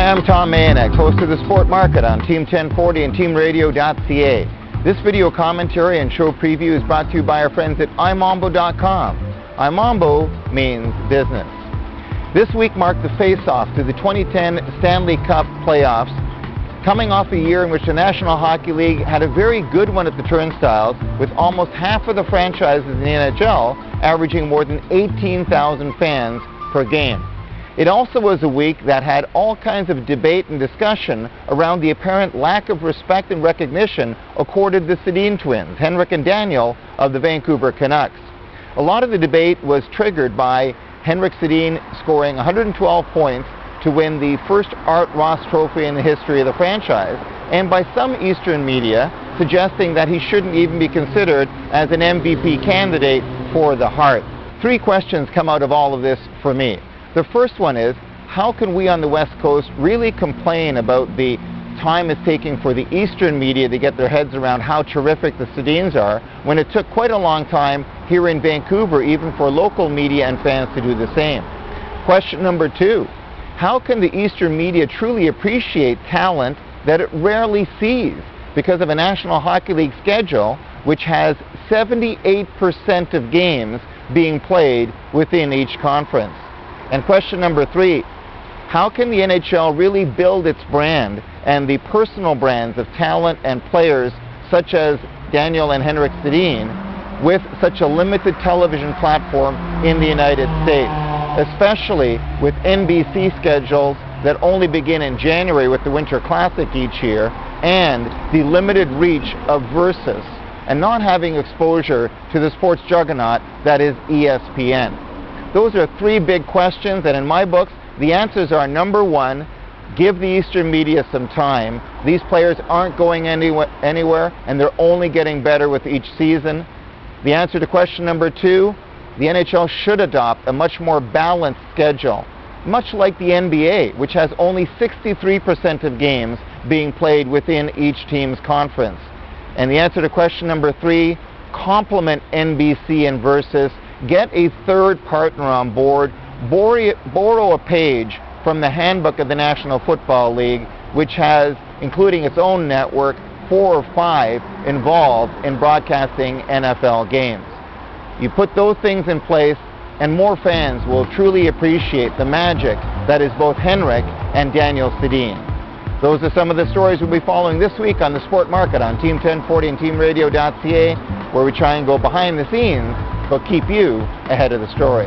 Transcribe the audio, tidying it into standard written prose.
Hi, I'm Tom Mayenknecht, host of the Sport Market on Team 1040 and teamradio.ca. This video commentary and show preview is brought to you by our friends at imambo.com. Imambo means business. This week marked the face-off to the 2010 Stanley Cup playoffs, coming off a year in which the National Hockey League had a very good one at the turnstiles, with almost half of the franchises in the NHL averaging more than 18,000 fans per game. It also was a week that had all kinds of debate and discussion around the apparent lack of respect and recognition accorded the Sedin twins, Henrik and Daniel of the Vancouver Canucks. A lot of the debate was triggered by Henrik Sedin scoring 112 points to win the first Art Ross Trophy in the history of the franchise, and by some Eastern media suggesting that he shouldn't even be considered as an MVP candidate for the Hart. Three questions come out of all of this for me. The first one is, how can we on the West Coast really complain about the time it's taking for the Eastern media to get their heads around how terrific the Sedins are, when it took quite a long time here in Vancouver even for local media and fans to do the same? Question number two, how can the Eastern media truly appreciate talent that it rarely sees because of a National Hockey League schedule which has 78% of games being played within each conference? And question number three, how can the NHL really build its brand and the personal brands of talent and players such as Daniel and Henrik Sedin with such a limited television platform in the United States, especially with NBC schedules that only begin in January with the Winter Classic each year, and the limited reach of Versus, and not having exposure to the sports juggernaut that is ESPN? Those are three big questions, and in my books, the answers are: number one, give the Eastern media some time. These players aren't going anywhere, and they're only getting better with each season. The answer to question number two, the NHL should adopt a much more balanced schedule, much like the NBA, which has only 63% of games being played within each team's conference. And the answer to question number three, complement NBC and Versus. Get a third partner on board. Borrow a page from the handbook of the National Football League, which has, including its own network, 4 or 5 involved in broadcasting NFL games. You put those things in place, and more fans will truly appreciate the magic that is both Henrik and Daniel Sedin. Those are some of the stories we'll be following this week on the Sport Market on Team 1040 and teamradio.ca, where we try and go behind the scenes but keep you ahead of the story.